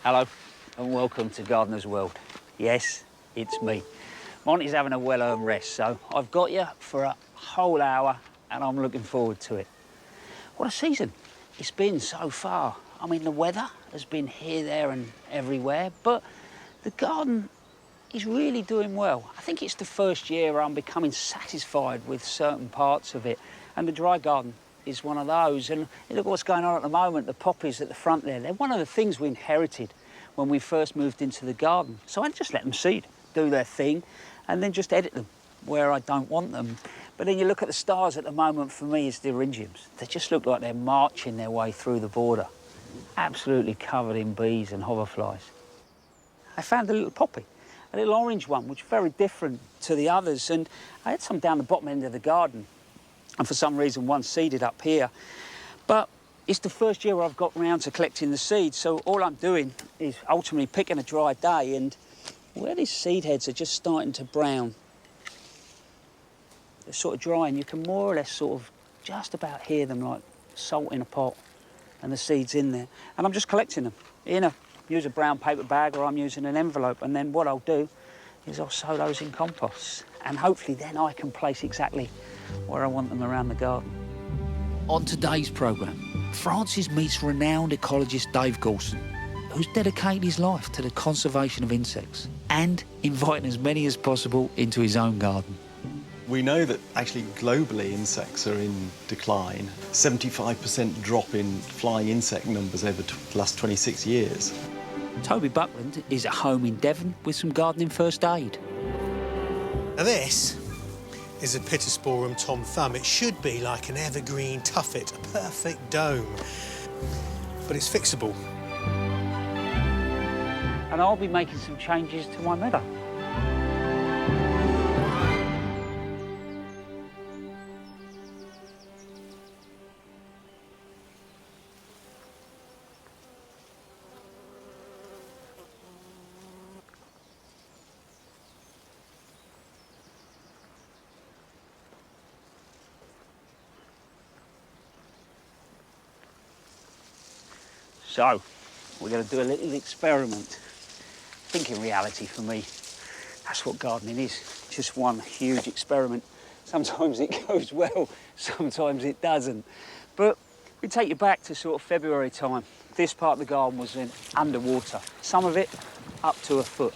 Hello and welcome to Gardener's World. Yes, it's me. Monty's having a well-earned rest, so I've got you for a whole hour and I'm looking forward to it. What a season it's been so far. I mean, the weather has been here, there and everywhere, but the garden is really doing well. I think it's the first year I'm becoming satisfied with certain parts of it, and the dry garden is one of those. And look what's going on at the moment, the poppies at the front there. They're one of the things we inherited when we first moved into the garden. So I just let them seed, do their thing, and then just edit them where I don't want them. But then you look at the stars at the moment, for me, it's the eryngiums. They just look like they're marching their way through the border, absolutely covered in bees and hoverflies. I found a little poppy, a little orange one, which is very different to the others. And I had some down the bottom end of the garden, and for some reason one seeded up here. But it's the first year where I've got round to collecting the seeds, so all I'm doing is ultimately picking a dry day, and where these seed heads are just starting to brown, they're sort of dry, and you can more or less sort of just about hear them like salt in a pot, and the seeds in there. And I'm just collecting them use a brown paper bag, or I'm using an envelope, and then what I'll do is I'll sow those in compost, and hopefully then I can place exactly where I want them around the garden. On today's programme, Francis meets renowned ecologist Dave Goulson, who's dedicated his life to the conservation of insects and inviting as many as possible into his own garden. We know that actually globally insects are in decline. 75% drop in flying insect numbers over the last 26 years. Toby Buckland is at home in Devon with some gardening first aid. Now this is a Pittosporum Tom Thumb. It should be like an evergreen tuffet, a perfect dome, but it's fixable. And I'll be making some changes to my meadow. So, we're going to do a little experiment. I think in reality, for me, that's what gardening is. Just one huge experiment. Sometimes it goes well, sometimes it doesn't. But we take you back to sort of February time. This part of the garden was in underwater. Some of it up to a foot.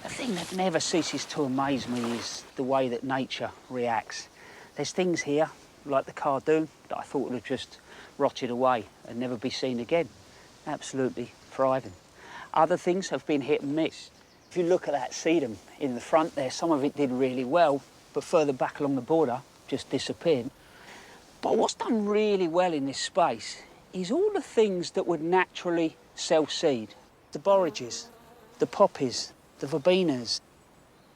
The thing that never ceases to amaze me is the way that nature reacts. There's things here, like the cardoon, that I thought would have just rotted away and never be seen again. Absolutely thriving. Other things have been hit and miss. If you look at that sedum in the front there, some of it did really well, but further back along the border, just disappeared. But what's done really well in this space is all the things that would naturally self-seed. The borrages, the poppies, the verbenas.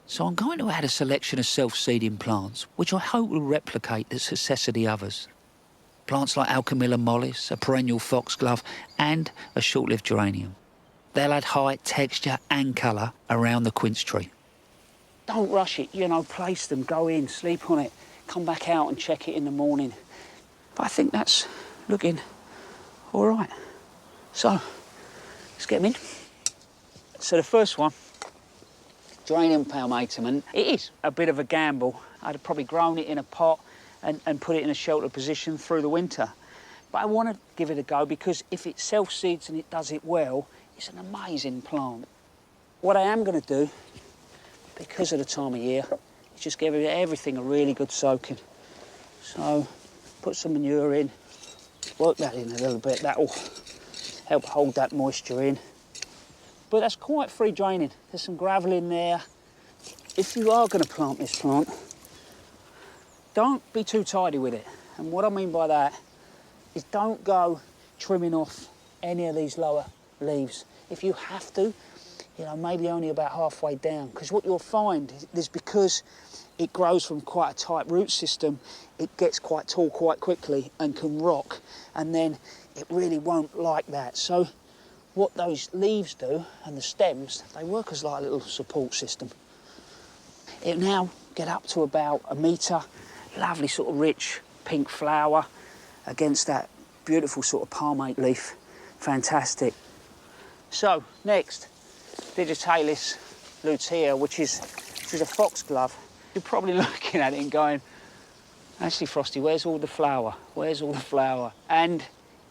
So I'm going to add a selection of self-seeding plants, which I hope will replicate the success of the others. Plants like Alchemilla mollis, a perennial foxglove, and a short-lived geranium. They'll add height, texture and colour around the quince tree. Don't rush it, place them, go in, sleep on it, come back out and check it in the morning. But I think that's looking all right. So, let's get them in. So the first one, Geranium palmatum, and it is a bit of a gamble. I'd have probably grown it in a pot and put it in a sheltered position through the winter. But I want to give it a go because if it self-seeds and it does it well, it's an amazing plant. What I am going to do, because of the time of year, is just give everything a really good soaking. So, put some manure in, work that in a little bit. That'll help hold that moisture in. But that's quite free draining. There's some gravel in there. If you are going to plant this plant, don't be too tidy with it. And what I mean by that is don't go trimming off any of these lower leaves. If you have to, maybe only about halfway down, because what you'll find is because it grows from quite a tight root system, it gets quite tall quite quickly and can rock, and then it really won't like that. So what those leaves do, and the stems, they work as like a little support system. It'll now get up to about 1 metre, lovely sort of rich pink flower against that beautiful sort of palmate leaf. Fantastic. So, next, Digitalis lutea, which is a foxglove. You're probably looking at it and going, actually, Frosty, where's all the flower? Where's all the flower? And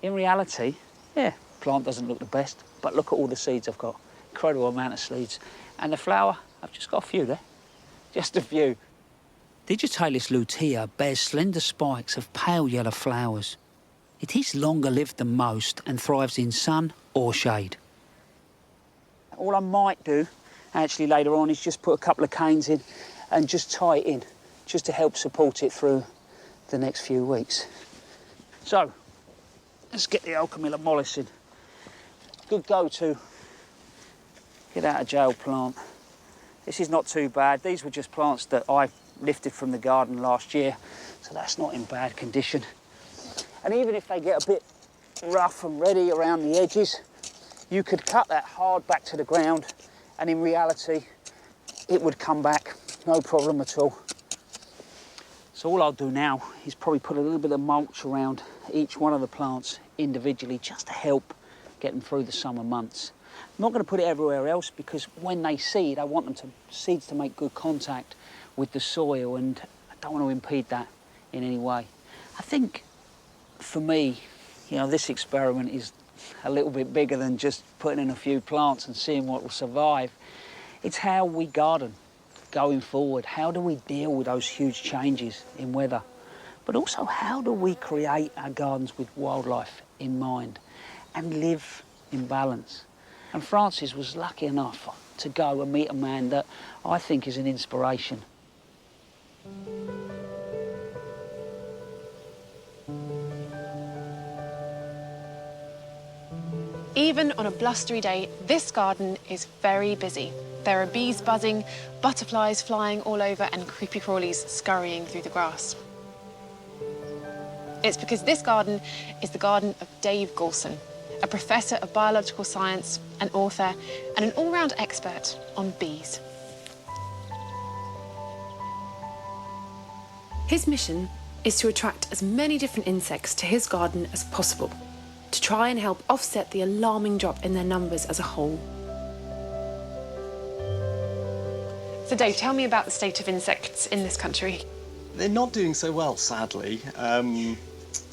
in reality, yeah, plant doesn't look the best, but look at all the seeds I've got. Incredible amount of seeds. And the flower, I've just got a few there. Just a few. Digitalis lutea bears slender spikes of pale yellow flowers. It is longer lived than most and thrives in sun or shade. All I might do, actually, later on, is just put a couple of canes in and just tie it in, just to help support it through the next few weeks. So, let's get the Alchemilla mollisson. Good go-to get out of jail plant. This is not too bad. These were just plants that I lifted from the garden last year, so that's not in bad condition. And even if they get a bit rough and ready around the edges, you could cut that hard back to the ground, and in reality, it would come back, no problem at all. So all I'll do now is probably put a little bit of mulch around each one of the plants individually, just to help get them through the summer months. I'm not going to put it everywhere else, because when they seed, I want seeds to make good contact with the soil, and I don't want to impede that in any way. I think, for me, you know, this experiment is a little bit bigger than just putting in a few plants and seeing what will survive. It's how we garden going forward. How do we deal with those huge changes in weather? But also, how do we create our gardens with wildlife in mind and live in balance? And Francis was lucky enough to go and meet a man that I think is an inspiration. Even on a blustery day, this garden is very busy. There are bees buzzing, butterflies flying all over, and creepy crawlies scurrying through the grass. It's because this garden is the garden of Dave Goulson, a professor of biological science, an author, and an all-round expert on bees. His mission is to attract as many different insects to his garden as possible, to try and help offset the alarming drop in their numbers as a whole. So Dave, tell me about the state of insects in this country. They're not doing so well, sadly.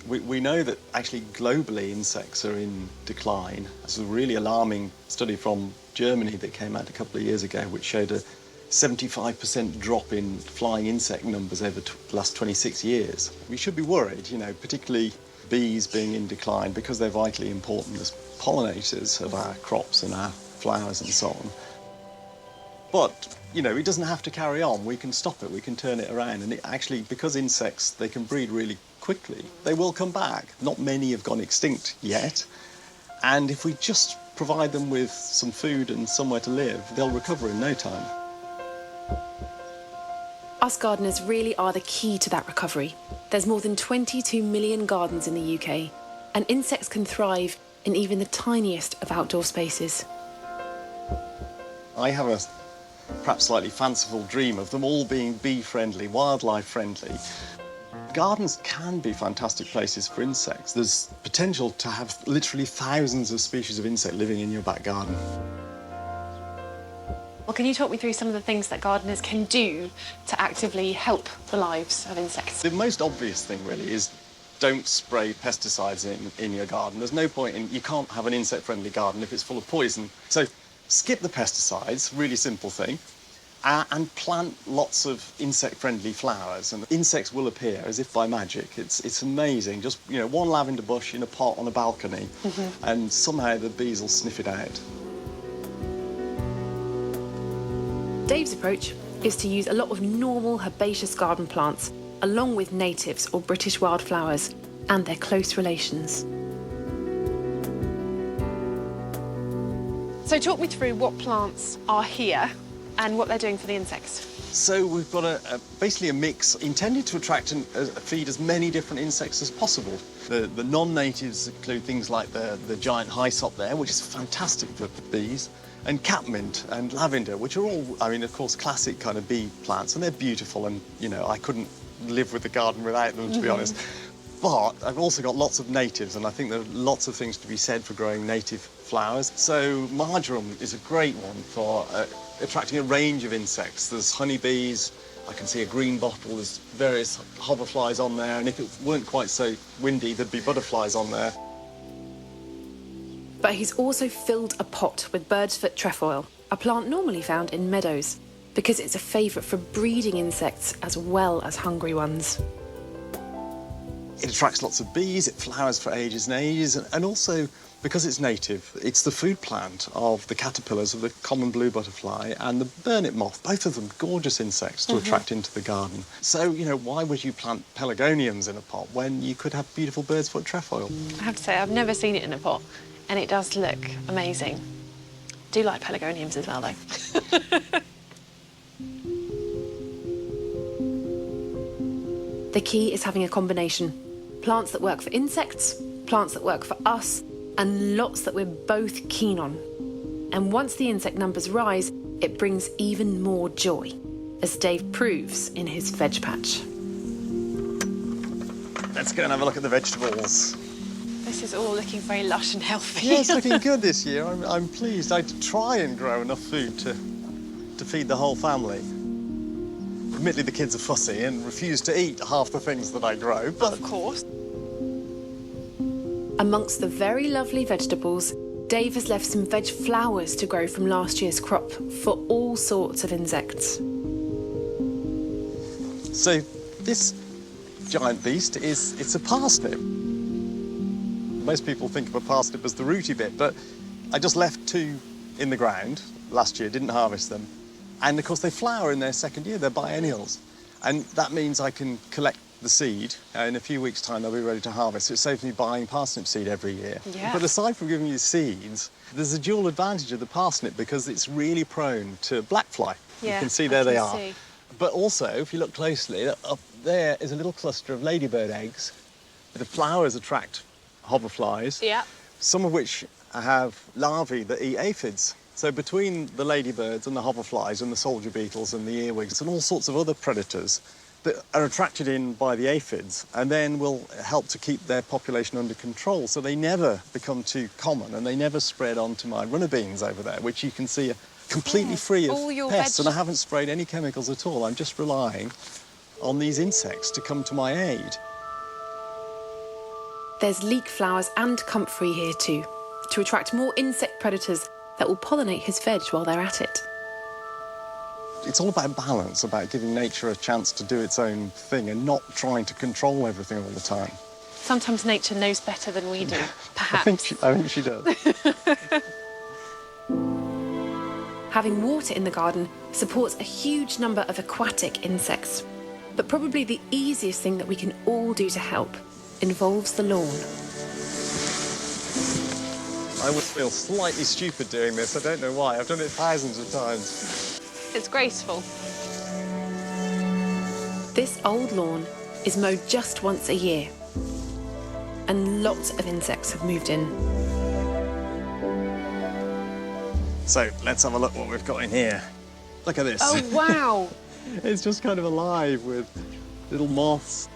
We know that actually globally insects are in decline. There's a really alarming study from Germany that came out a couple of years ago which showed a 75% drop in flying insect numbers over the last 26 years. We should be worried, you know, particularly bees being in decline, because they're vitally important as pollinators of our crops and our flowers and so on. But, you know, it doesn't have to carry on. We can stop it, we can turn it around. And it actually, because insects, they can breed really quickly, they will come back. Not many have gone extinct yet. And if we just provide them with some food and somewhere to live, they'll recover in no time. Us gardeners really are the key to that recovery. There's more than 22 million gardens in the UK, and insects can thrive in even the tiniest of outdoor spaces. I have a perhaps slightly fanciful dream of them all being bee-friendly, wildlife-friendly. Gardens can be fantastic places for insects. There's potential to have literally thousands of species of insect living in your back garden. Well, can you talk me through some of the things that gardeners can do to actively help the lives of insects? The most obvious thing really is don't spray pesticides in your garden. There's no point in, you can't have an insect-friendly garden if it's full of poison. So skip the pesticides, really simple thing, and plant lots of insect-friendly flowers, and insects will appear as if by magic. It's amazing. Just, you know, one lavender bush in a pot on a balcony, and somehow the bees will sniff it out. Dave's approach is to use a lot of normal herbaceous garden plants, along with natives or British wildflowers and their close relations. So talk me through what plants are here and what they're doing for the insects. So we've got basically a mix intended to attract and feed as many different insects as possible. The non-natives include things like the giant hyssop there, which is fantastic for bees, and catmint and lavender, which are all, I mean, of course, classic kind of bee plants, and they're beautiful, and, you know, I couldn't live with the garden without them, to be honest. But I've also got lots of natives, and I think there are lots of things to be said for growing native flowers. So marjoram is a great one for attracting a range of insects. There's honeybees, I can see a green bottle, there's various hoverflies on there, and if it weren't quite so windy, there'd be butterflies on there. But he's also filled a pot with bird's foot trefoil, a plant normally found in meadows, because it's a favourite for breeding insects as well as hungry ones. It attracts lots of bees, it flowers for ages and ages, and also, because it's native, it's the food plant of the caterpillars of the common blue butterfly and the burnet moth, both of them gorgeous insects to attract into the garden. So, you know, why would you plant pelargoniums in a pot when you could have beautiful bird's foot trefoil? I have to say, I've never seen it in a pot, and it does look amazing. Do like pelargoniums as well, though. The key is having a combination. Plants that work for insects, plants that work for us, and lots that we're both keen on. And once the insect numbers rise, it brings even more joy, as Dave proves in his veg patch. Let's go and have a look at the vegetables. This is all looking very lush and healthy. Yeah, it's looking good this year. I'm pleased. I try and grow enough food to feed the whole family. Admittedly, the kids are fussy and refuse to eat half the things that I grow, but... Of course. Amongst the very lovely vegetables, Dave has left some veg flowers to grow from last year's crop for all sorts of insects. So this giant beast it's a parsnip. Most people think of a parsnip as the rooty bit, but I just left 2 in the ground last year, didn't harvest them. And of course they flower in their second year, they're biennials. And that means I can collect the seed. In a few weeks' time they'll be ready to harvest. So it saves me buying parsnip seed every year. Yeah. But aside from giving you seeds, there's a dual advantage of the parsnip because it's really prone to blackfly. Yeah, you can see there they are. see. But also, if you look closely, up there is a little cluster of ladybird eggs. The flowers attract hoverflies, Yeah. some of which have larvae that eat aphids. So between the ladybirds and the hoverflies and the soldier beetles and the earwigs and all sorts of other predators that are attracted in by the aphids and then will help to keep their population under control so they never become too common and they never spread onto my runner beans over there, which you can see are completely free all of your pests. veg- And I haven't sprayed any chemicals at all. I'm just relying on these insects to come to my aid. There's leek flowers and comfrey here too, to attract more insect predators that will pollinate his veg while they're at it. It's all about balance, about giving nature a chance to do its own thing and not trying to control everything all the time. Sometimes nature knows better than we do, perhaps. I think she does. Having water in the garden supports a huge number of aquatic insects. But probably the easiest thing that we can all do to help involves the lawn. I would feel slightly stupid doing this. I don't know why. I've done it thousands of times. It's graceful. This old lawn is mowed just once a year, and lots of insects have moved in. So let's have a look what we've got in here. Look at this. Oh, wow. It's just kind of alive with little moths.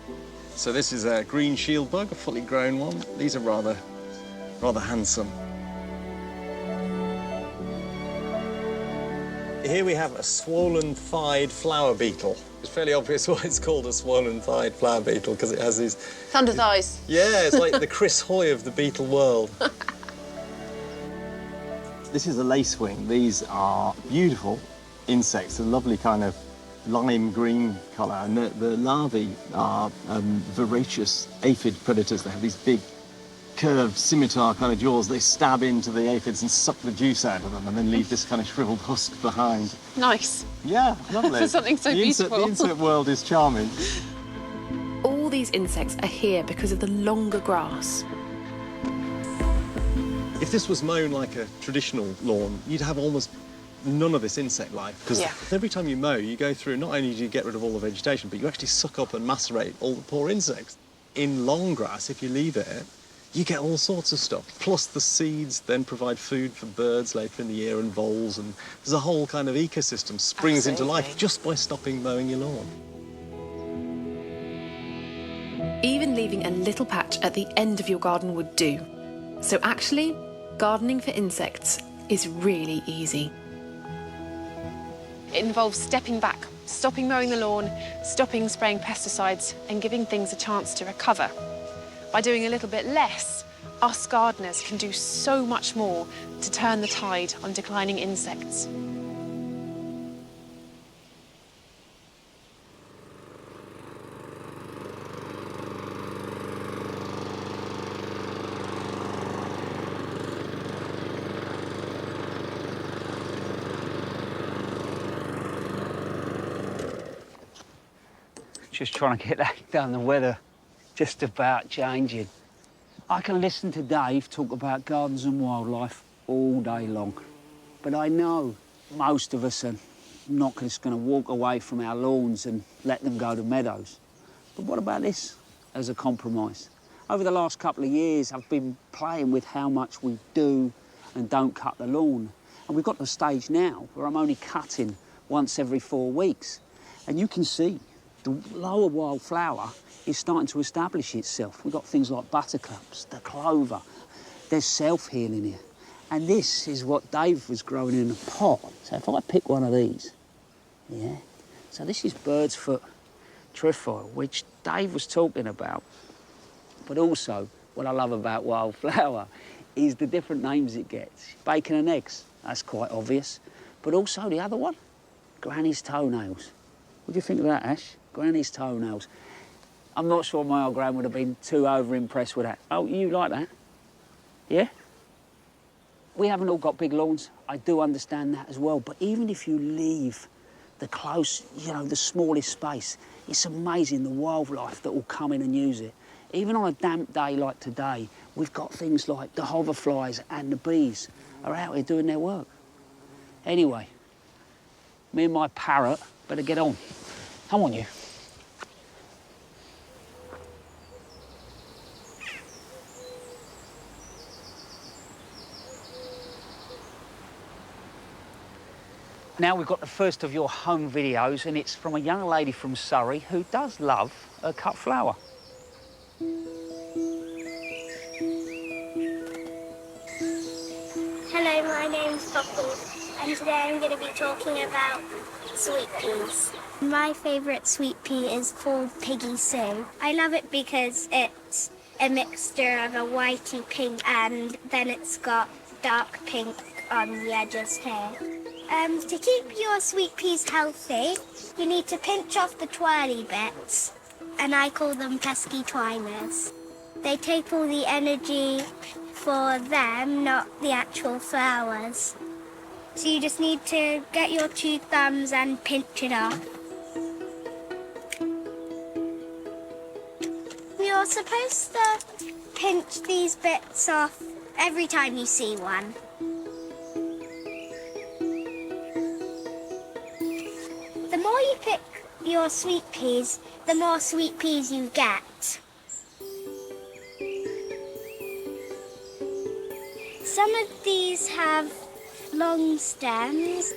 So this is a green shield bug, a fully grown one. These are rather handsome. Here we have a swollen-thighed flower beetle. It's fairly obvious why it's called a swollen-thighed flower beetle, because it has these... Thunder thighs. Yeah, it's like the Chris Hoy of the beetle world. This is a lacewing. These are beautiful insects, a lovely kind of lime green colour, and the larvae are voracious aphid predators. They have these big curved scimitar kind of jaws. They stab into the aphids and suck the juice out of them and then leave this kind of shriveled husk behind. Nice. Yeah, lovely. For something so beautiful. The insect world is charming. All these insects are here because of the longer grass. If this was mown like a traditional lawn, you'd have almost none of this insect life. Because Yeah. every time you mow, you go through, not only do you get rid of all the vegetation, but you actually suck up and macerate all the poor insects. In long grass, if you leave it, you get all sorts of stuff. Plus the seeds then provide food for birds later in the year and voles, and there's a whole kind of ecosystem springs into life Absolutely. just by stopping mowing your lawn. Even leaving a little patch at the end of your garden would do. So actually, Gardening for insects is really easy. It involves stepping back, stopping mowing the lawn, stopping spraying pesticides, and giving things a chance to recover. By doing a little bit less, us gardeners can do so much more to turn the tide on declining insects. Just trying to get that done. The weather just about changing. I can listen to Dave talk about gardens and wildlife all day long, but I know most of us are not just going to walk away from our lawns and let them go to meadows. But what about this as a compromise? Over the last couple of years, I've been playing with how much we do and don't cut the lawn. And we've got to a stage now where I'm only cutting once every 4 weeks. And you can see the lower wildflower is starting to establish itself. We've got things like buttercups, the clover. There's self-healing here. And this is what Dave was growing in a pot. So if I pick one of these, yeah. So this is bird's foot trefoil, which Dave was talking about. But also, what I love about wildflower is the different names it gets. Bacon and eggs, that's quite obvious. But also the other one, Granny's toenails. What do you think of that, Ash? Granny's toenails. I'm not sure my old gran would have been too over-impressed with that. Oh, you like that? Yeah? We haven't all got big lawns. I do understand that as well. But even if you leave the close, you know, the smallest space, it's amazing the wildlife that will come in and use it. Even on a damp day like today, we've got things like the hoverflies and the bees are out here doing their work. Anyway, me and my parrot better get on. Come on, you. Now we've got the first of your home videos, and it's from a young lady from Surrey who does love a cut flower. Hello, my name's Poppy, and today I'm going to be talking about sweet peas. My favourite sweet pea is called Piggy Sue. I love it because it's a mixture of a whitey pink and then it's got dark pink on the edges here. To keep your sweet peas healthy, you need to pinch off the twirly bits, and I call them pesky twiners. They take all the energy for them, not the actual flowers. So you just need to get your 2 thumbs and pinch it off. You're supposed to pinch these bits off every time you see one. The more you pick your sweet peas, the more sweet peas you get. Some of these have long stems.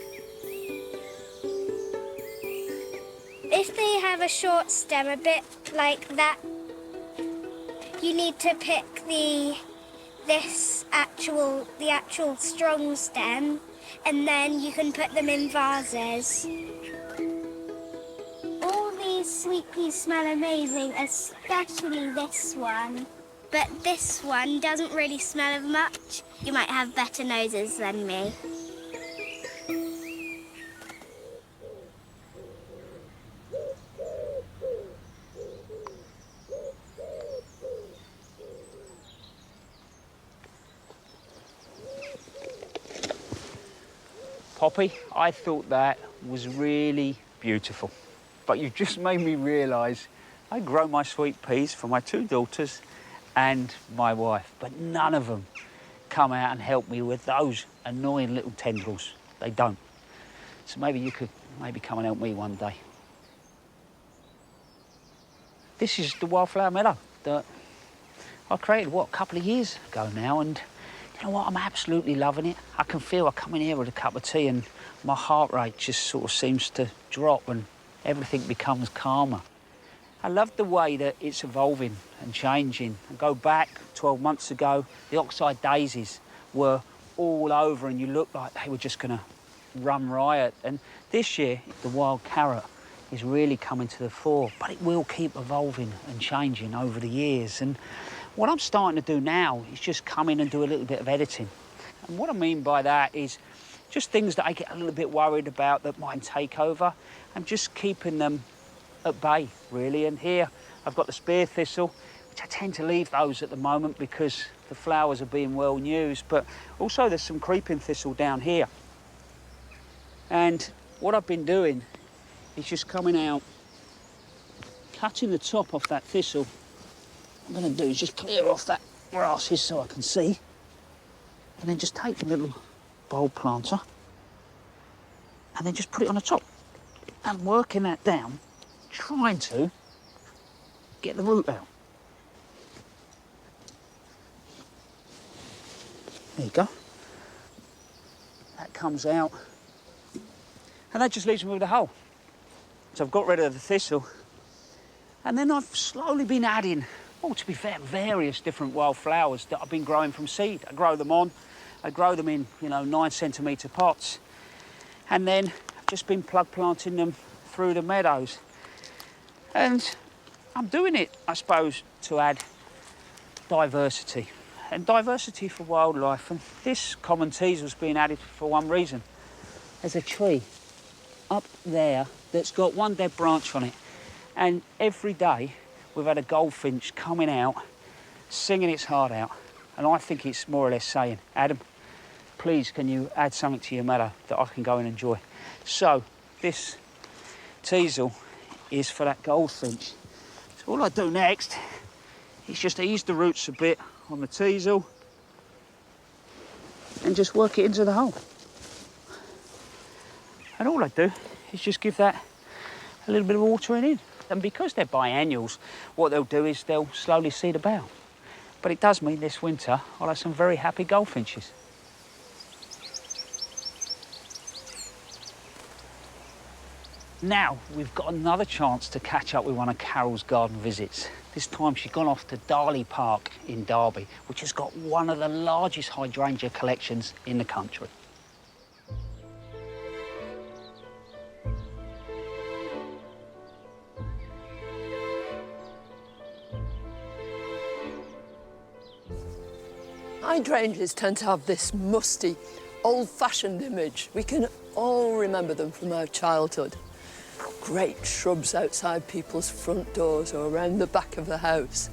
If they have a short stem, a bit like that, you need to pick the actual strong stem, and then you can put them in vases. All these sweet peas smell amazing, especially this one. But this one doesn't really smell of much. You might have better noses than me. Poppy, I thought that was really beautiful. But you've just made me realise I grow my sweet peas for my 2 daughters and my wife, but none of them come out and help me with those annoying little tendrils. They don't. So maybe you could come and help me one day. This is the wildflower meadow that I created, a couple of years ago now, and you know what, I'm absolutely loving it. I can feel I come in here with a cup of tea and my heart rate just sort of seems to drop and everything becomes calmer. I love the way that it's evolving and changing. I go back 12 months ago, the oxeye daisies were all over and you looked like they were just going to run riot. And this year, the wild carrot is really coming to the fore, but it will keep evolving and changing over the years. And what I'm starting to do now is just come in and do a little bit of editing. And what I mean by that is just things that I get a little bit worried about that might take over. I'm just keeping them at bay, really. And here I've got the spear thistle, which I tend to leave those at the moment because the flowers are being well used, but also there's some creeping thistle down here. And what I've been doing is just coming out, cutting the top off that thistle. What I'm going to do is just clear off that grasses so I can see, and then just take a little bulb planter and then just put it on the top and working that down, trying to get the root out. There you go. That comes out. And that just leaves me with a hole. So I've got rid of the thistle. And then I've slowly been adding, well, to be fair, various different wild flowers that I've been growing from seed. I grow them on. I grow them in, 9-centimetre pots. And then I've just been plug planting them through the meadows. And I'm doing it, I suppose, to add diversity. And diversity for wildlife. And this common teasel's been added for one reason. There's a tree up there that's got one dead branch on it. And every day we've had a goldfinch coming out, singing its heart out. And I think it's more or less saying, Adam, please can you add something to your meadow that I can go and enjoy. So this teasel is for that goldfinch. So all I do next is just ease the roots a bit on the teasel and just work it into the hole. And all I do is just give that a little bit of watering in. And because they're biennials, what they'll do is they'll slowly seed about. But it does mean this winter I'll have some very happy goldfinches. Now we've got another chance to catch up with one of Carol's garden visits. This time she's gone off to Darley Park in Derby, which has got one of the largest hydrangea collections in the country. Hydrangeas tend to have this musty, old-fashioned image. We can all remember them from our childhood. Great shrubs outside people's front doors or around the back of the house.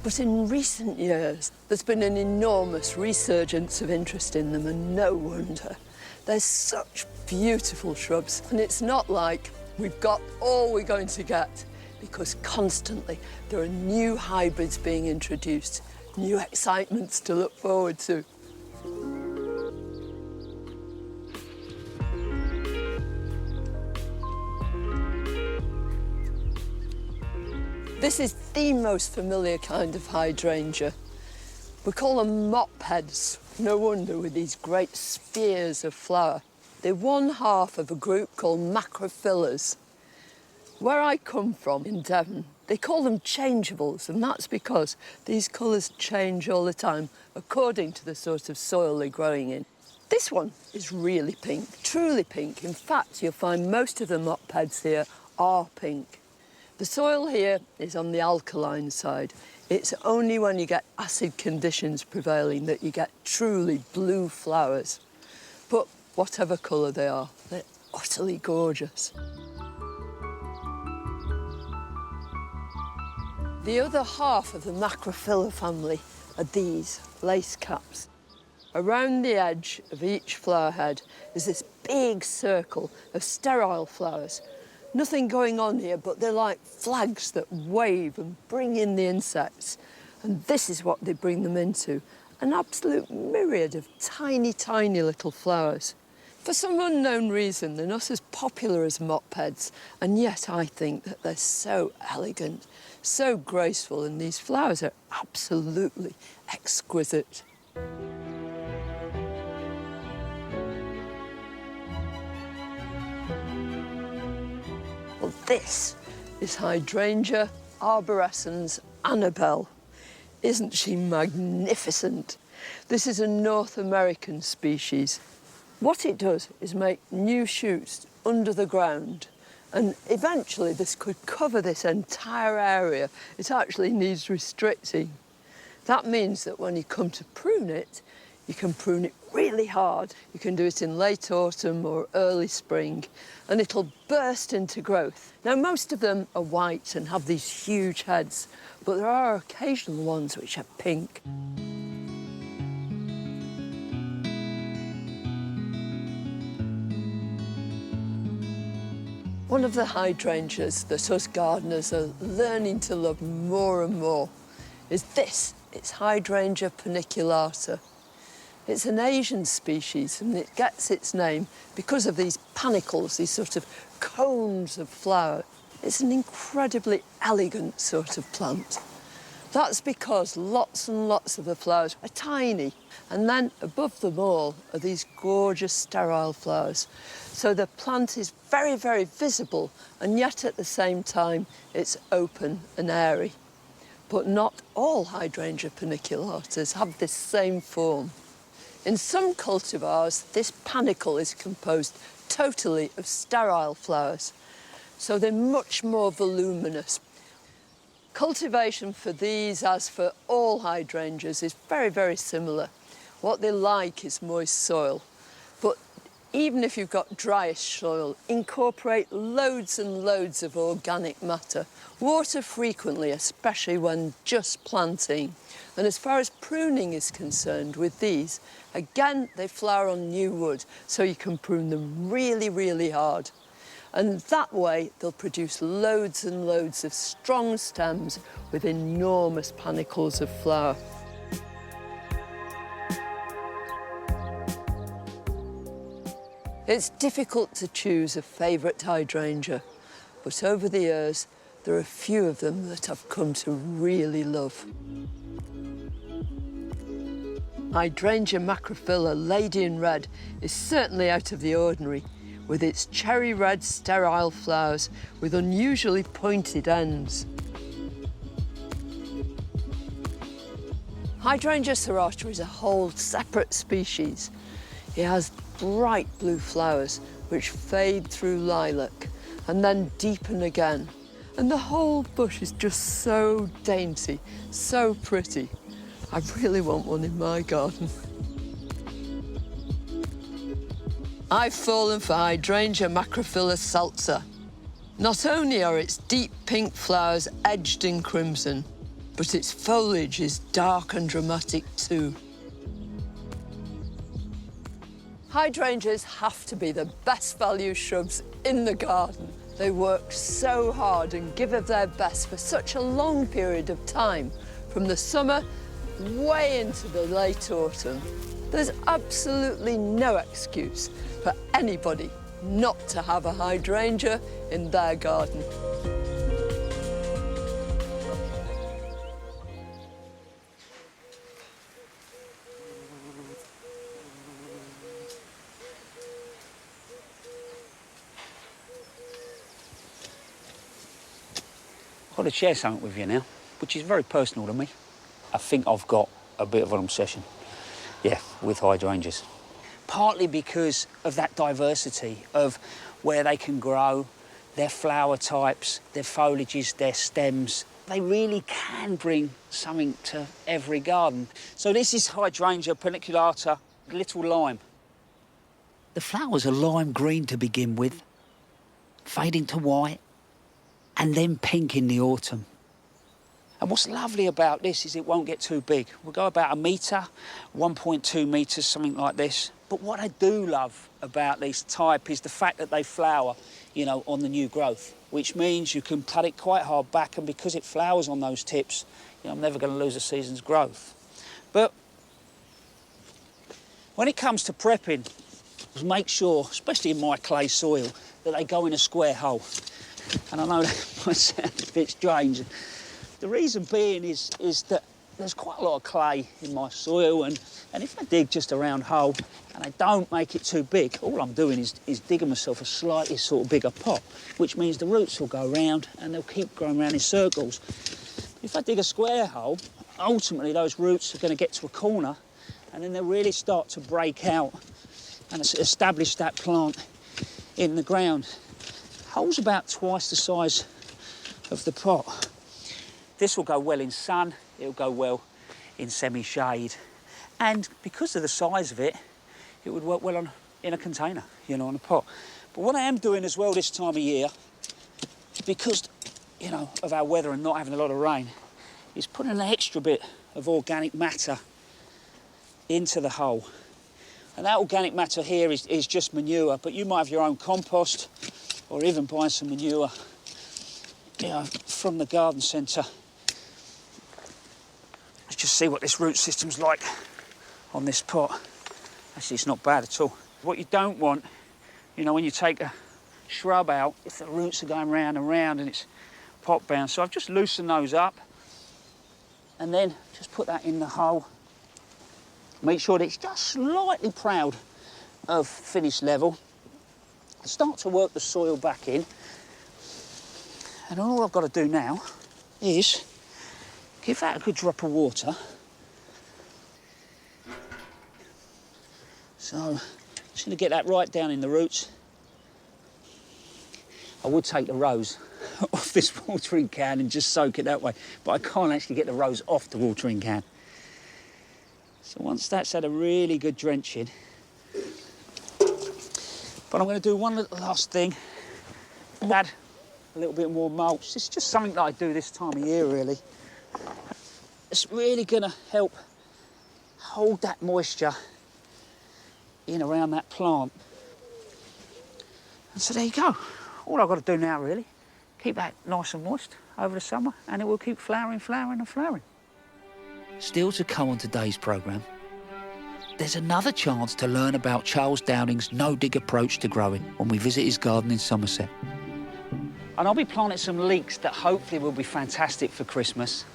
But in recent years, there's been an enormous resurgence of interest in them, and no wonder. They're such beautiful shrubs, and it's not like we've got all we're going to get, because constantly there are new hybrids being introduced, new excitements to look forward to. This is the most familiar kind of hydrangea. We call them mop heads. No wonder, with these great spheres of flower. They're one half of a group called macrophyllars. Where I come from, in Devon, they call them changeables, and that's because these colours change all the time according to the sort of soil they're growing in. This one is really pink, truly pink. In fact, you'll find most of the mop heads here are pink. The soil here is on the alkaline side. It's only when you get acid conditions prevailing that you get truly blue flowers. But whatever colour they are, they're utterly gorgeous. The other half of the macrophylla family are these lace caps. Around the edge of each flower head is this big circle of sterile flowers. Nothing going on here, but they're like flags that wave and bring in the insects. And this is what they bring them into, an absolute myriad of tiny, tiny little flowers. For some unknown reason, they're not as popular as mop heads, and yet I think that they're so elegant, so graceful, and these flowers are absolutely exquisite. Well, this is Hydrangea arborescens Annabelle. Isn't she magnificent? This is a North American species. What it does is make new shoots under the ground, and eventually this could cover this entire area. It actually needs restricting. That means that when you come to prune it, you can prune it really hard. You can do it in late autumn or early spring, and it'll burst into growth. Now, most of them are white and have these huge heads, but there are occasional ones which are pink. One of the hydrangeas that us gardeners are learning to love more and more is this. It's Hydrangea paniculata. It's an Asian species, and it gets its name because of these panicles, these sort of cones of flower. It's an incredibly elegant sort of plant. That's because lots and lots of the flowers are tiny, and then above them all are these gorgeous sterile flowers. So the plant is very, very visible, and yet at the same time it's open and airy. But not all Hydrangea paniculatas have this same form. In some cultivars, this panicle is composed totally of sterile flowers, so they're much more voluminous. Cultivation for these, as for all hydrangeas, is very, very similar. What they like is moist soil, but even if you've got dryish soil, incorporate loads and loads of organic matter. Water frequently, especially when just planting. And as far as pruning is concerned with these, again, they flower on new wood, so you can prune them really, really hard. And that way, they'll produce loads and loads of strong stems with enormous panicles of flower. It's difficult to choose a favourite hydrangea, but over the years, there are a few of them that I've come to really love. Hydrangea macrophylla Lady in Red is certainly out of the ordinary, with its cherry red sterile flowers with unusually pointed ends. Hydrangea serrata is a whole separate species. It has bright blue flowers which fade through lilac and then deepen again. And the whole bush is just so dainty, so pretty. I really want one in my garden. I've fallen for Hydrangea macrophylla salsa. Not only are its deep pink flowers edged in crimson, but its foliage is dark and dramatic too. Hydrangeas have to be the best value shrubs in the garden. They work so hard and give of their best for such a long period of time, from the summer way into the late autumn. There's absolutely no excuse for anybody not to have a hydrangea in their garden. I've got to share something with you now, which is very personal to me. I think I've got a bit of an obsession, with hydrangeas. Partly because of that diversity of where they can grow, their flower types, their foliages, their stems. They really can bring something to every garden. So this is Hydrangea paniculata Little Lime. The flowers are lime green to begin with, fading to white, and then pink in the autumn. And what's lovely about this is it won't get too big. We'll go about 1 metre, 1.2 metres, something like this. But what I do love about this type is the fact that they flower, on the new growth, which means you can cut it quite hard back, and because it flowers on those tips, I'm never going to lose a season's growth. But when it comes to prepping, make sure, especially in my clay soil, that they go in a square hole. And I know that might sound a bit strange. The reason being is that there's quite a lot of clay in my soil, and if I dig just a round hole and I don't make it too big, all I'm doing is digging myself a slightly sort of bigger pot, which means the roots will go round and they'll keep growing round in circles. If I dig a square hole, ultimately those roots are going to get to a corner and then they'll really start to break out and establish that plant in the ground. The hole's about twice the size of the pot. This will go well in sun, it'll go well in semi-shade, and because of the size of it, it would work well in a container, you know, on a pot. But what I am doing as well this time of year, because, you know, of our weather and not having a lot of rain, is putting an extra bit of organic matter into the hole. And that organic matter here is just manure, but you might have your own compost or even buy some manure, you know, from the garden centre. Let's just see what this root system's like on this pot. Actually, it's not bad at all. What you don't want, you know, when you take a shrub out, if the roots are going round and round and it's pot bound. So I've just loosened those up and then just put that in the hole. Make sure that it's just slightly proud of finish level. Start to work the soil back in. And all I've got to do now is give that a good drop of water. So I'm just going to get that right down in the roots. I would take the rose off this watering can and just soak it that way, but I can't actually get the rose off the watering can. So once that's had a really good drenching, but I'm going to do one last thing, add a little bit more mulch. This is just something that I do this time of year, really. It's really going to help hold that moisture in around that plant. And so there you go. All I've got to do now, really, keep that nice and moist over the summer, and it will keep flowering, flowering and flowering. Still to come on today's programme, there's another chance to learn about Charles Downing's no-dig approach to growing when we visit his garden in Somerset. And I'll be planting some leeks that hopefully will be fantastic for Christmas.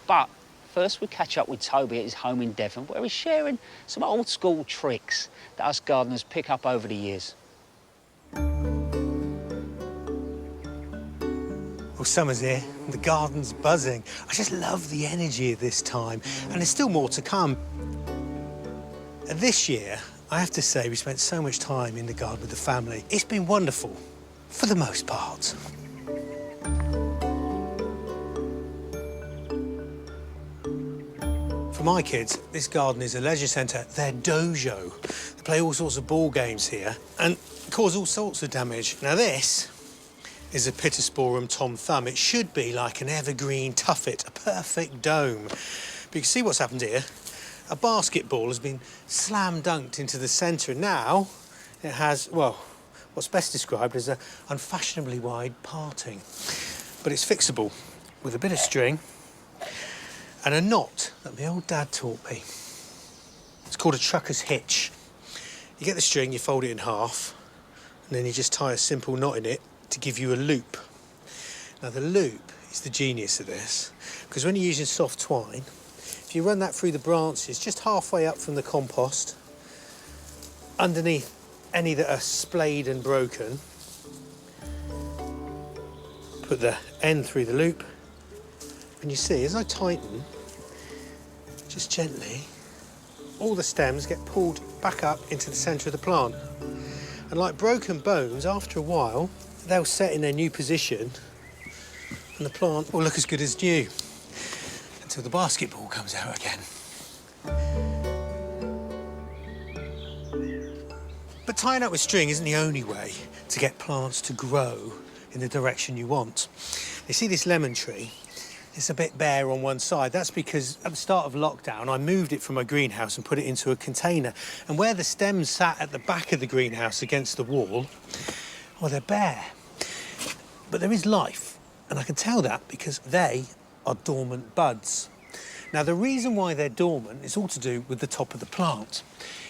But first we catch up with Toby at his home in Devon, where he's sharing some old-school tricks that us gardeners pick up over the years. Well, summer's here, the garden's buzzing. I just love the energy at this time, and there's still more to come. And this year, I have to say, we spent so much time in the garden with the family. It's been wonderful, for the most part. For my kids, this garden is a leisure centre, their dojo. They play all sorts of ball games here and cause all sorts of damage. Now this is a Pittosporum Tom Thumb. It should be like an evergreen tuffet, a perfect dome. But you can see what's happened here. A basketball has been slam dunked into the centre, and now it has, well, what's best described as an unfashionably wide parting. But it's fixable with a bit of string and a knot that my old dad taught me. It's called a trucker's hitch. You get the string, you fold it in half, and then you just tie a simple knot in it to give you a loop. Now the loop is the genius of this, because when you're using soft twine, if you run that through the branches just halfway up from the compost, underneath any that are splayed and broken, put the end through the loop, and you see, as I tighten, just gently, all the stems get pulled back up into the centre of the plant. And like broken bones, after a while, they'll set in their new position and the plant will look as good as new until the basketball comes out again. But tying up with string isn't the only way to get plants to grow in the direction you want. You see this lemon tree? It's a bit bare on one side. That's because at the start of lockdown, I moved it from my greenhouse and put it into a container. And where the stems sat at the back of the greenhouse against the wall, well, they're bare. But there is life, and I can tell that because they are dormant buds. Now, the reason why they're dormant is all to do with the top of the plant.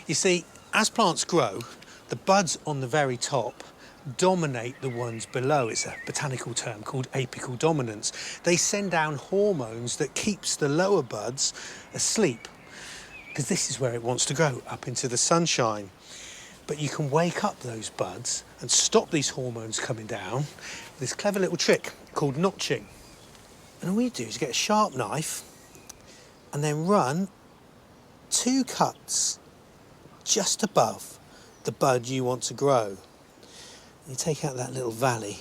You see, as plants grow, the buds on the very top dominate the ones below. It's a botanical term called apical dominance. They send down hormones that keeps the lower buds asleep, because this is where it wants to grow, up into the sunshine. But you can wake up those buds and stop these hormones coming down with this clever little trick called notching. And all you do is get a sharp knife and then run 2 cuts just above the bud you want to grow. You take out that little valley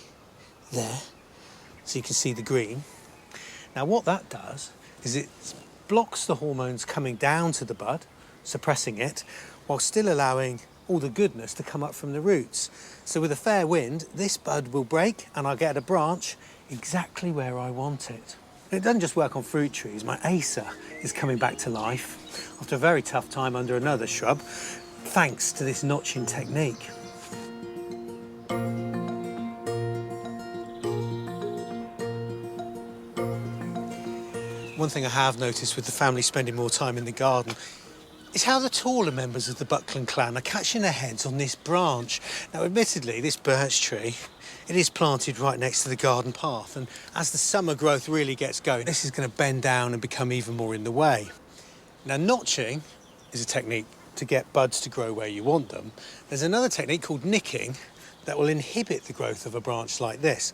there, so you can see the green. Now what that does is it blocks the hormones coming down to the bud, suppressing it, while still allowing all the goodness to come up from the roots. So with a fair wind, this bud will break and I'll get a branch exactly where I want it. It doesn't just work on fruit trees. My Acer is coming back to life after a very tough time under another shrub, thanks to this notching technique. One thing I have noticed with the family spending more time in the garden is how the taller members of the Buckland clan are catching their heads on this branch. Now, admittedly, this birch tree, it is planted right next to the garden path, and as the summer growth really gets going, this is going to bend down and become even more in the way. Now, notching is a technique to get buds to grow where you want them. There's another technique called nicking that will inhibit the growth of a branch like this.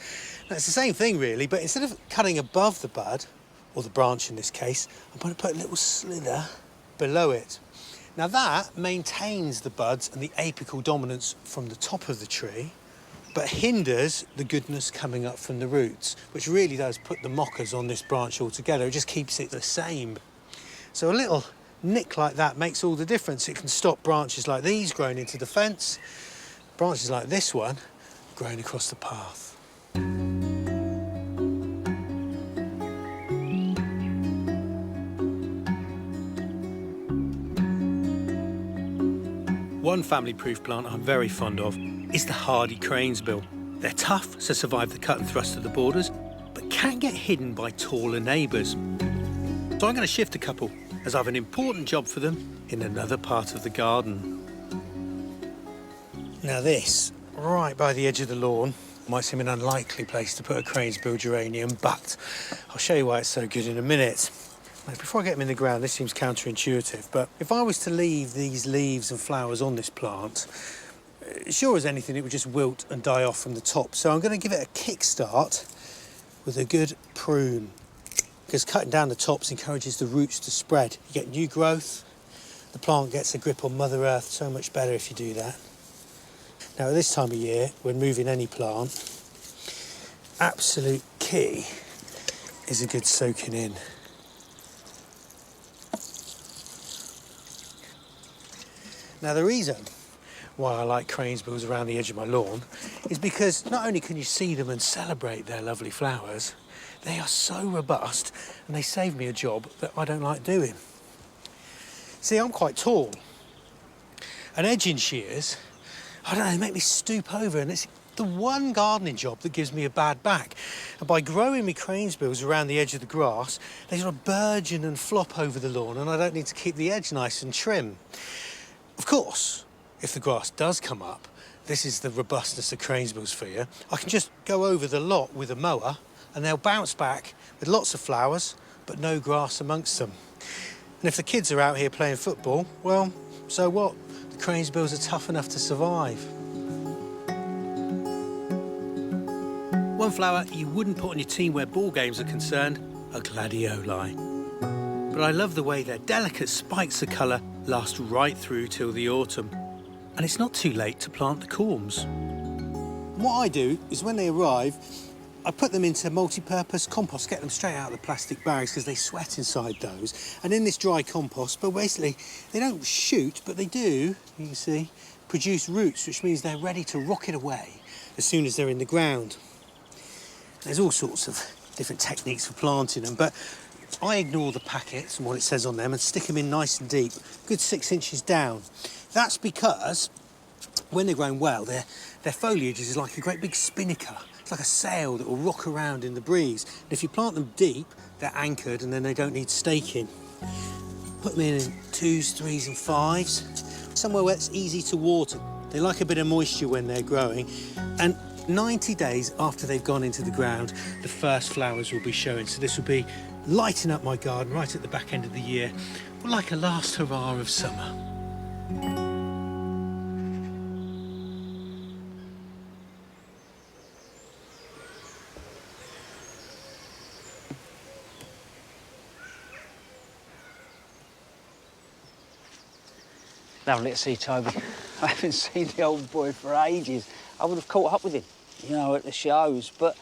Now, it's the same thing, really, but instead of cutting above the bud, or the branch in this case, I'm going to put a little slither below it. Now that maintains the buds and the apical dominance from the top of the tree, but hinders the goodness coming up from the roots, which really does put the mockers on this branch altogether. It just keeps it the same. So a little nick like that makes all the difference. It can stop branches like these growing into the fence, branches like this one growing across the path. One family-proof plant I'm very fond of is the hardy cranesbill. They're tough, so survive the cut and thrust of the borders, but can get hidden by taller neighbours. So I'm going to shift a couple, as I have an important job for them in another part of the garden. Now this, right by the edge of the lawn, might seem an unlikely place to put a cranesbill geranium, but I'll show you why it's so good in a minute. Now, before I get them in the ground, this seems counterintuitive, but if I was to leave these leaves and flowers on this plant, sure as anything, it would just wilt and die off from the top. So I'm going to give it a kickstart with a good prune, because cutting down the tops encourages the roots to spread. You get new growth, the plant gets a grip on Mother Earth so much better if you do that. Now, at this time of year, when moving any plant, absolute key is a good soaking in. Now, the reason why I like cranesbills around the edge of my lawn is because not only can you see them and celebrate their lovely flowers, they are so robust and they save me a job that I don't like doing. See, I'm quite tall, and edging shears, I don't know, they make me stoop over, and it's the one gardening job that gives me a bad back. And by growing my cranesbills around the edge of the grass, they sort of burgeon and flop over the lawn, and I don't need to keep the edge nice and trim. Of course, if the grass does come up, this is the robustness of cranesbills for you. I can just go over the lot with a mower and they'll bounce back with lots of flowers, but no grass amongst them. And if the kids are out here playing football, well, so what? The cranesbills are tough enough to survive. One flower you wouldn't put on your team where ball games are concerned are gladioli. But I love the way their delicate spikes of colour last right through till the autumn. And it's not too late to plant the corms. What I do is when they arrive, I put them into multi-purpose compost, get them straight out of the plastic bags because they sweat inside those. And in this dry compost, but basically they don't shoot, but they do, you can see, produce roots, which means they're ready to rocket away as soon as they're in the ground. There's all sorts of different techniques for planting them, but I ignore the packets and what it says on them and stick them in nice and deep, good 6 inches down. That's because when they're grown well, their foliage is like a great big spinnaker. It's like a sail that will rock around in the breeze. And if you plant them deep, they're anchored and then they don't need staking. Put them in 2s, 3s and 5s, somewhere where it's easy to water. They like a bit of moisture when they're growing. And 90 days after they've gone into the ground, the first flowers will be showing. So this will be lighting up my garden right at the back end of the year, like a last hurrah of summer. Lovely to see Toby. I haven't seen the old boy for ages. I would have caught up with him, you know, at the shows. But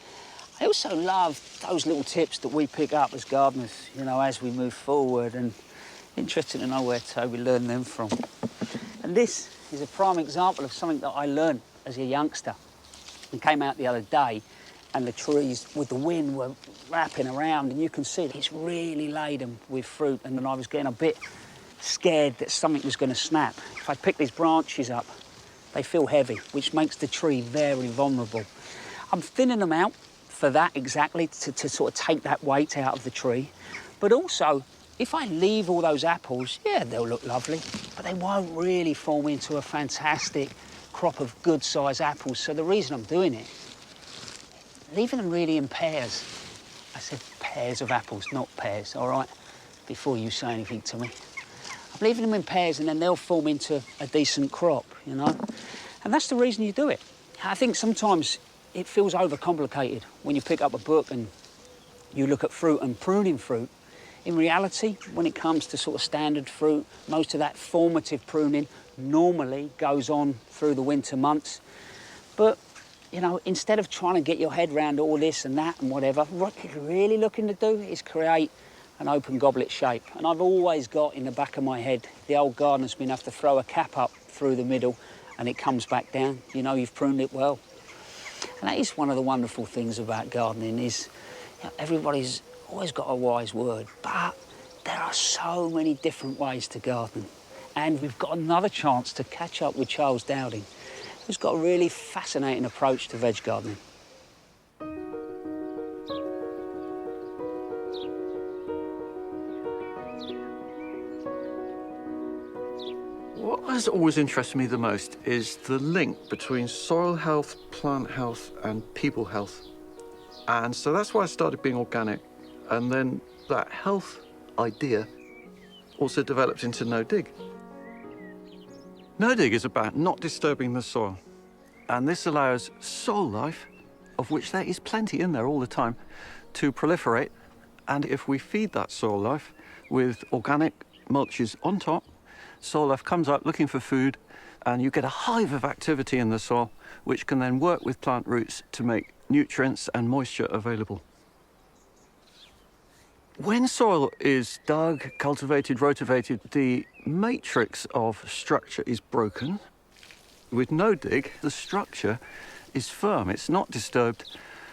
I also love those little tips that we pick up as gardeners, you know, as we move forward. And interesting to know where Toby learned them from. And this is a prime example of something that I learned as a youngster. I came out the other day and the trees with the wind were wrapping around, and you can see it's really laden with fruit, and I was getting a bit scared that something was going to snap. If I pick these branches up, they feel heavy, which makes the tree very vulnerable. I'm thinning them out for that exactly, to sort of take that weight out of the tree. But also, if I leave all those apples, yeah, they'll look lovely, but they won't really form into a fantastic crop of good-sized apples. So the reason I'm doing it, leaving them really in pairs. I said pairs of apples, not pears, all right? Before you say anything to me. I'm leaving them in pairs and then they'll form into a decent crop, you know? And that's the reason you do it. I think sometimes it feels overcomplicated when you pick up a book and you look at fruit and pruning fruit. In reality, when it comes to sort of standard fruit, most of that formative pruning normally goes on through the winter months. But, you know, instead of trying to get your head around all this and that and whatever, what you're really looking to do is create an open goblet shape. And I've always got in the back of my head, the old gardener's been have to throw a cap up through the middle and it comes back down. You know, you've pruned it well. And that is one of the wonderful things about gardening is, you know, everybody's always got a wise word, but there are so many different ways to garden. And we've got another chance to catch up with Charles Dowding, who's got a really fascinating approach to veg gardening. What has always interested me the most is the link between soil health, plant health, and people health. And so that's why I started being organic. And then that health idea also developed into No Dig. No Dig is about not disturbing the soil. And this allows soil life, of which there is plenty in there all the time, to proliferate. And if we feed that soil life with organic mulches on top, soil life comes up looking for food, and you get a hive of activity in the soil, which can then work with plant roots to make nutrients and moisture available. When soil is dug, cultivated, rotivated, the matrix of structure is broken. With No Dig, the structure is firm, it's not disturbed,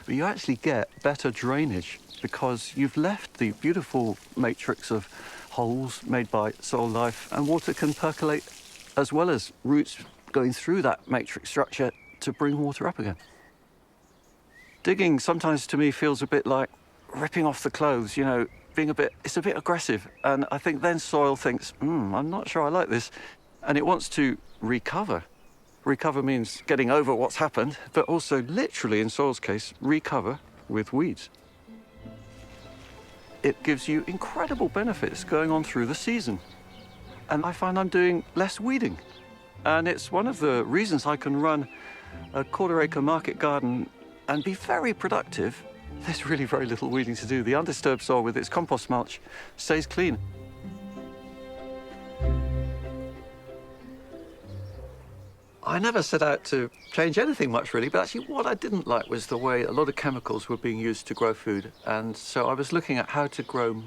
but you actually get better drainage because you've left the beautiful matrix of holes made by soil life, and water can percolate as well as roots going through that matrix structure to bring water up again. Digging sometimes to me feels a bit like ripping off the clothes, you know, it's a bit aggressive. And I think then soil thinks, I'm not sure I like this. And it wants to recover. Recover means getting over what's happened, but also literally in soil's case, recover with weeds. It gives you incredible benefits going on through the season. And I find I'm doing less weeding. And it's one of the reasons I can run a quarter-acre market garden and be very productive. There's really very little weeding to do. The undisturbed soil with its compost mulch stays clean. I never set out to change anything much, really, but actually what I didn't like was the way a lot of chemicals were being used to grow food. And so I was looking at how to grow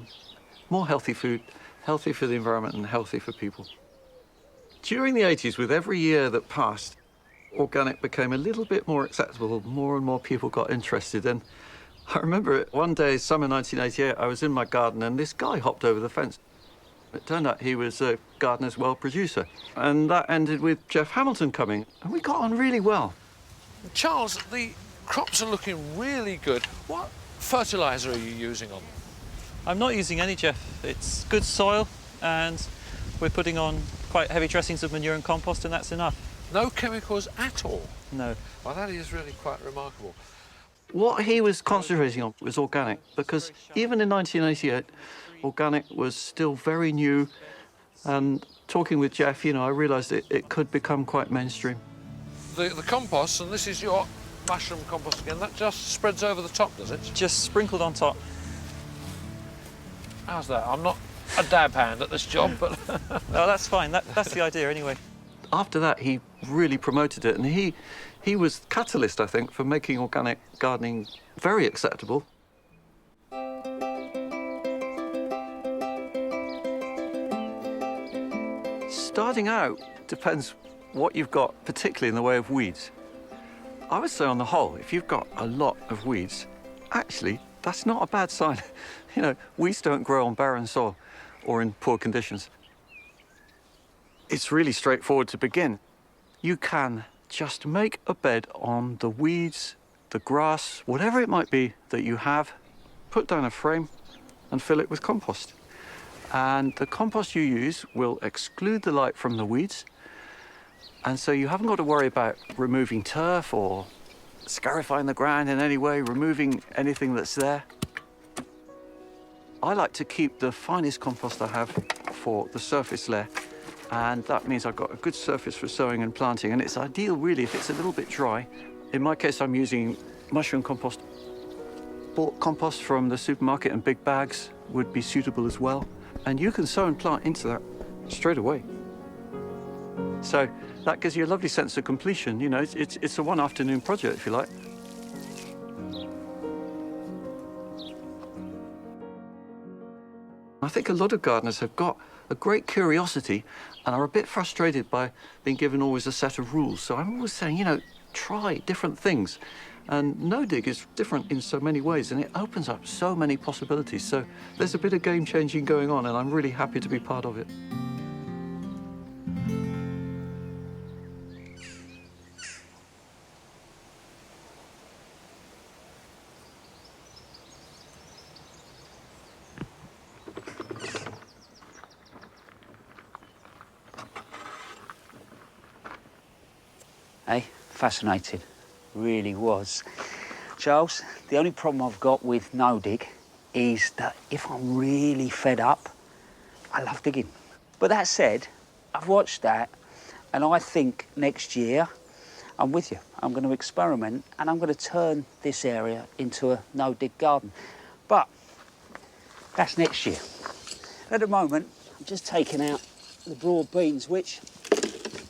more healthy food, healthy for the environment and healthy for people. During the 80s, with every year that passed, organic became a little bit more acceptable. More and more people got interested. And I remember one day, summer 1988, I was in my garden and this guy hopped over the fence. It turned out he was a Gardener's World producer. And that ended with Jeff Hamilton coming. And we got on really well. Charles, the crops are looking really good. What fertiliser are you using on them? I'm not using any, Jeff. It's good soil and we're putting on quite heavy dressings of manure and compost, and that's enough. No chemicals at all? No. Well, that is really quite remarkable. What he was concentrating on was organic, because even in 1988, organic was still very new. And talking with Jeff, you know, I realised it could become quite mainstream. The compost, and this is your mushroom compost again, that just spreads over the top, does it? Just sprinkled on top. How's that? I'm not a dab hand at this job, but... No, that's fine. That's the idea anyway. After that, he really promoted it, and he was catalyst, I think, for making organic gardening very acceptable. Starting out depends what you've got, particularly in the way of weeds. I would say on the whole, if you've got a lot of weeds, actually, that's not a bad sign. You know, weeds don't grow on barren soil or in poor conditions. It's really straightforward to begin. You can just make a bed on the weeds, the grass, whatever it might be that you have, put down a frame and fill it with compost. And the compost you use will exclude the light from the weeds, and so you haven't got to worry about removing turf or scarifying the ground in any way, removing anything that's there. I like to keep the finest compost I have for the surface layer, and that means I've got a good surface for sowing and planting, and it's ideal really if it's a little bit dry. In my case, I'm using mushroom compost. Bulk compost from the supermarket and big bags would be suitable as well, and you can sow and plant into that straight away. So that gives you a lovely sense of completion. You know, it's a one afternoon project, if you like. I think a lot of gardeners have got a great curiosity and are a bit frustrated by being given always a set of rules. So I'm always saying, you know, try different things. And no-dig is different in so many ways, and it opens up so many possibilities. So there's a bit of game-changing going on, and I'm really happy to be part of it. Hey, fascinating, really was. Charles, the only problem I've got with no-dig is that if I'm really fed up, I love digging. But that said, I've watched that, and I think next year, I'm with you. I'm going to experiment, and I'm going to turn this area into a no-dig garden. But that's next year. At the moment, I'm just taking out the broad beans, which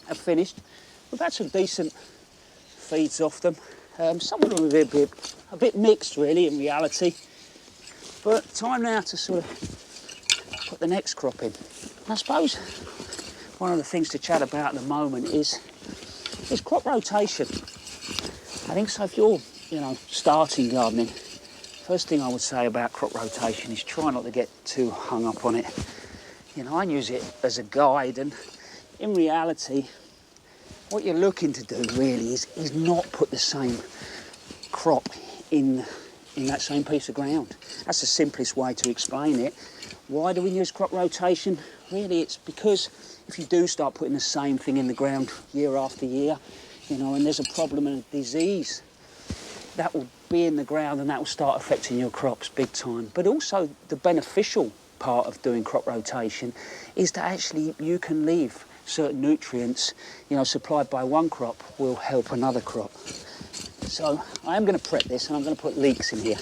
have finished. We've had some decent feeds off them. Some of them are a bit mixed, really, in reality. But time now to sort of put the next crop in. I suppose one of the things to chat about at the moment is crop rotation. I think so if you're, you know, starting gardening, first thing I would say about crop rotation is try not to get too hung up on it. You know, I use it as a guide, and in reality, what you're looking to do really is not put the same crop in that same piece of ground. That's the simplest way to explain it. Why do we use crop rotation? Really, it's because if you do start putting the same thing in the ground year after year, you know, and there's a problem and a disease, that will be in the ground and that will start affecting your crops big time. But also the beneficial part of doing crop rotation is that actually you can leave certain nutrients, you know, supplied by one crop will help another crop. So I am going to prep this, and I'm going to put leeks in here,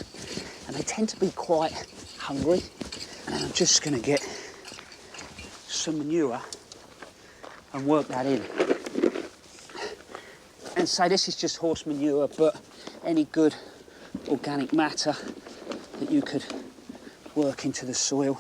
and they tend to be quite hungry. And I'm just going to get some manure and work that in. And say this is just horse manure, but any good organic matter that you could work into the soil.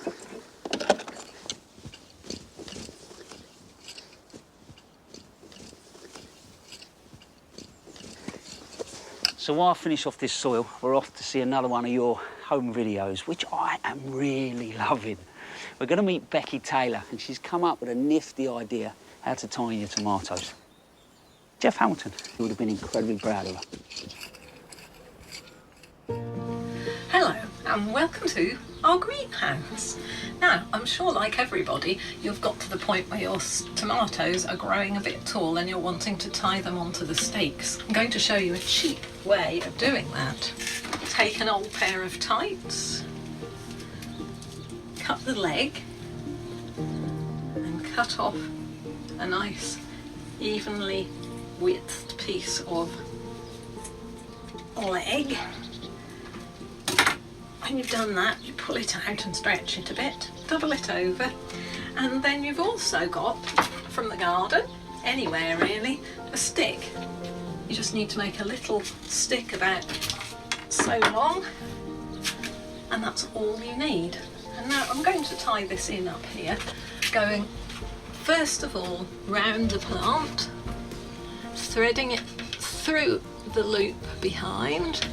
So while I finish off this soil, we're off to see another one of your home videos, which I am really loving. We're going to meet Becky Taylor, and she's come up with a nifty idea how to tie your tomatoes. Jeff Hamilton, who would have been incredibly proud of her. Hello, and welcome to our greenhouse. Now, I'm sure like everybody, you've got to the point where your tomatoes are growing a bit tall and you're wanting to tie them onto the stakes. I'm going to show you a cheap way of doing that. Take an old pair of tights, cut the leg, and cut off a nice evenly widthed piece of leg. When you've done that, you pull it out and stretch it a bit, double it over, and then you've also got, from the garden, anywhere really, a stick. You just need to make a little stick about so long, and that's all you need. And now I'm going to tie this in up here, going first of all round the plant, threading it through the loop behind.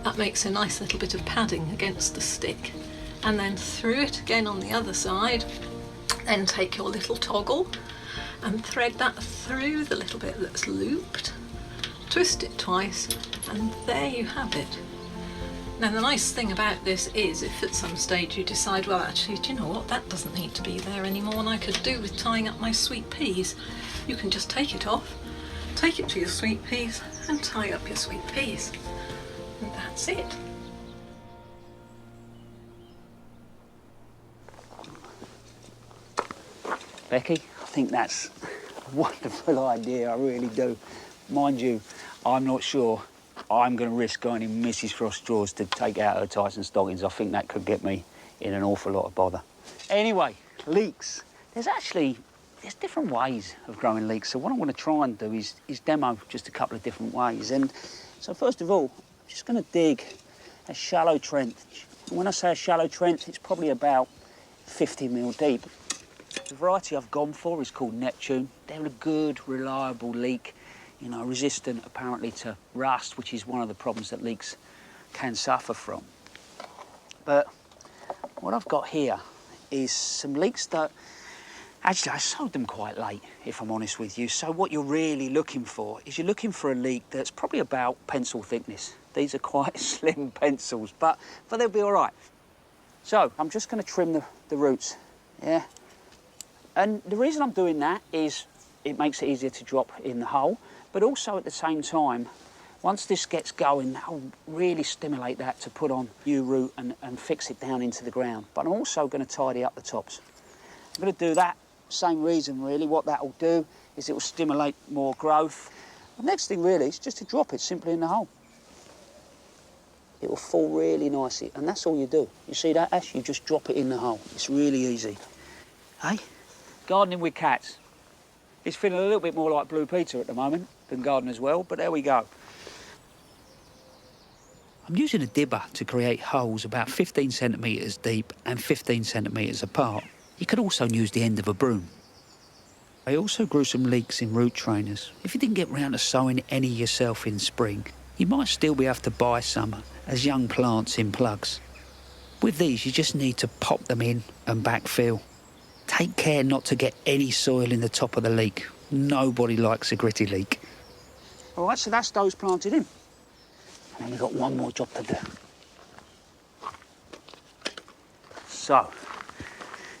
That makes a nice little bit of padding against the stick. And then through it again on the other side. Then take your little toggle and thread that through the little bit that's looped. Twist it twice, and there you have it. Now the nice thing about this is if at some stage you decide, well actually, do you know what, that doesn't need to be there anymore and I could do with tying up my sweet peas, you can just take it off, take it to your sweet peas and tie up your sweet peas. And that's it. Becky, I think that's a wonderful idea, I really do. Mind you, I'm not sure I'm going to risk going in Mrs. Frost's drawers to take out her tights and stockings. I think that could get me in an awful lot of bother. Anyway, leeks. There's different ways of growing leeks, so what I want to try and do is demo just a couple of different ways. And so first of all, I'm just going to dig a shallow trench. And when I say a shallow trench, it's probably about 50 mil deep. The variety I've gone for is called Neptune. They're a good, reliable leek, you know, resistant apparently to rust, which is one of the problems that leeks can suffer from. But what I've got here is some leeks that, actually I sowed them quite late, if I'm honest with you. So what you're really looking for is you're looking for a leek that's probably about pencil thickness. These are quite slim pencils, but they'll be all right. So I'm just going to trim the roots, yeah? And the reason I'm doing that is it makes it easier to drop in the hole, but also at the same time, once this gets going, that'll really stimulate that to put on new root and fix it down into the ground. But I'm also going to tidy up the tops. I'm going to do that, same reason really. What that'll do is it will stimulate more growth. The next thing really is just to drop it simply in the hole. It will fall really nicely, and that's all you do. You see that, Ash? You just drop it in the hole. It's really easy. Hey? Gardening with cats. It's feeling a little bit more like Blue Peter at the moment than Gardener's Well, but there we go. I'm using a dibber to create holes about 15 centimetres deep and 15 centimetres apart. You could also use the end of a broom. I also grew some leeks in root trainers. If you didn't get round to sowing any yourself in spring, you might still be able to buy some as young plants in plugs. With these, you just need to pop them in and backfill. Take care not to get any soil in the top of the leek. Nobody likes a gritty leek. All right, so that's those planted in. And then we've got one more job to do. So,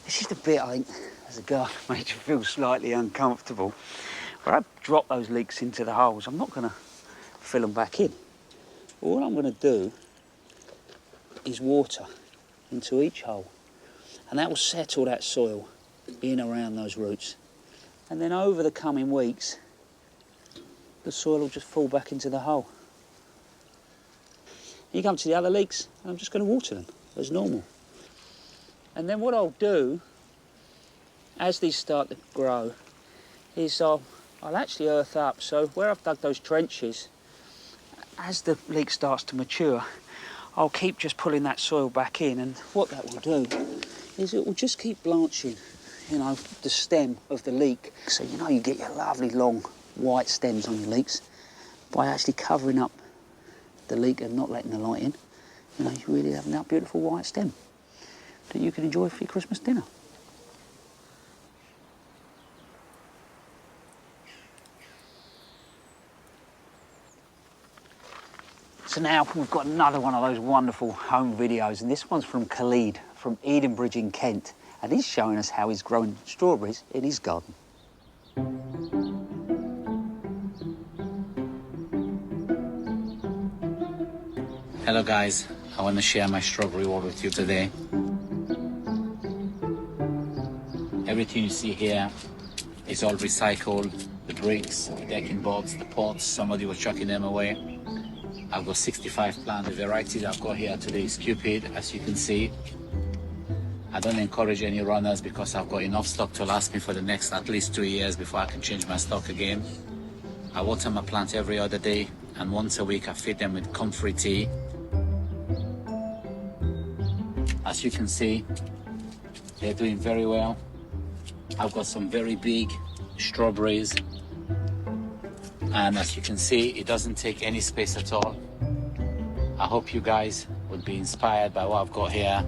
this is the bit I think, as a gardener, made you feel slightly uncomfortable. Where I drop those leeks into the holes, I'm not going to fill them back in. All I'm going to do is water into each hole. And that will settle that soil in around those roots. And then over the coming weeks, the soil will just fall back into the hole. You come to the other leeks, and I'm just going to water them as normal. And then what I'll do, as these start to grow, is I'll actually earth up. So where I've dug those trenches, as the leek starts to mature, I'll keep just pulling that soil back in, and what that will do is it will just keep blanching, you know, the stem of the leek. So, you know, you get your lovely long white stems on your leeks by actually covering up the leek and not letting the light in. You know, you really have that beautiful white stem that you can enjoy for your Christmas dinner. So now we've got another one of those wonderful home videos, and this one's from Khalid from Edenbridge in Kent, and he's showing us how he's growing strawberries in his garden. Hello guys, I want to share my strawberry world with you today. Everything you see here is all recycled. The bricks, the decking boards, the pots, somebody was chucking them away. I've got 65 plants. The varieties I've got here today is Cupid, as you can see. I don't encourage any runners because I've got enough stock to last me for the next at least 2 years before I can change my stock again. I water my plants every other day, and once a week I feed them with comfrey tea. As you can see, they're doing very well. I've got some very big strawberries, and as you can see, it doesn't take any space at all. I hope you guys would be inspired by what I've got here,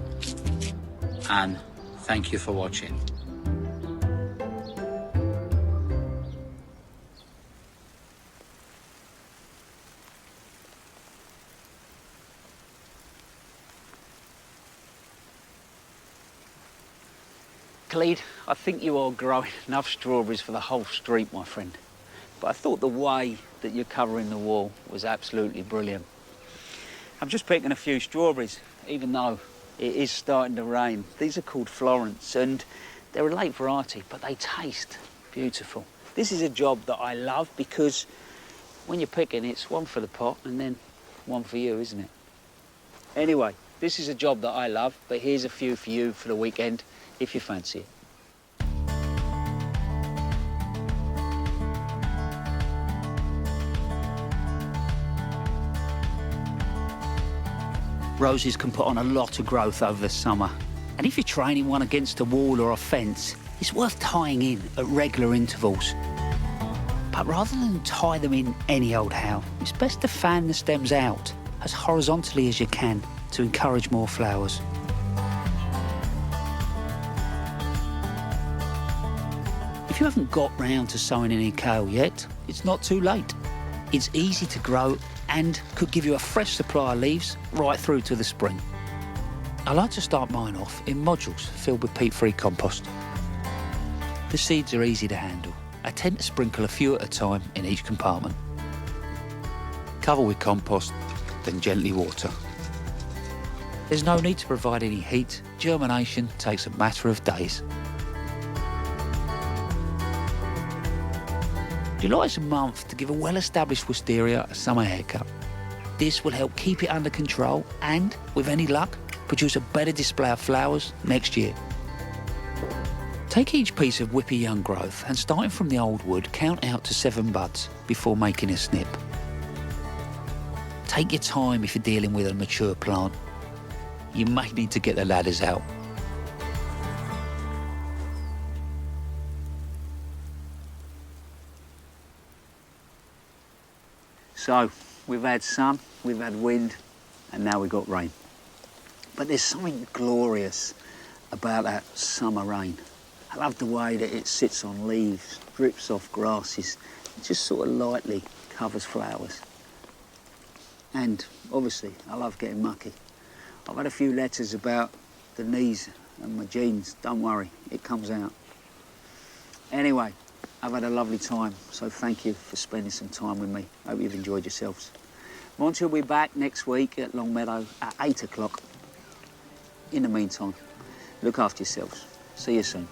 and thank you for watching. Clede, I think you are growing enough strawberries for the whole street, my friend. But I thought the way that you're covering the wall was absolutely brilliant. I'm just picking a few strawberries, even though it is starting to rain. These are called Florence, and they're a late variety, but they taste beautiful. This is a job that I love because when you're picking, it's one for the pot and then one for you, isn't it? Anyway, this is a job that I love, but here's a few for you for the weekend, if you fancy it. Roses can put on a lot of growth over the summer. And if you're training one against a wall or a fence, it's worth tying in at regular intervals. But rather than tie them in any old how, it's best to fan the stems out as horizontally as you can to encourage more flowers. If you haven't got round to sowing any kale yet, it's not too late. It's easy to grow and could give you a fresh supply of leaves right through to the spring. I like to start mine off in modules filled with peat-free compost. The seeds are easy to handle. I tend to sprinkle a few at a time in each compartment. Cover with compost, then gently water. There's no need to provide any heat. Germination takes a matter of days. July is a month to give a well-established wisteria a summer haircut. This will help keep it under control and, with any luck, produce a better display of flowers next year. Take each piece of whippy young growth and, starting from the old wood, count out to 7 buds before making a snip. Take your time if you're dealing with a mature plant. You may need to get the ladders out. So, we've had sun, we've had wind, and now we've got rain. But there's something glorious about that summer rain. I love the way that it sits on leaves, drips off grasses, it just sort of lightly covers flowers. And obviously, I love getting mucky. I've had a few letters about the knees and my jeans. Don't worry, it comes out. Anyway, I've had a lovely time, so thank you for spending some time with me. Hope you've enjoyed yourselves. Monty will be back next week at Longmeadow at 8 o'clock. In the meantime, look after yourselves. See you soon.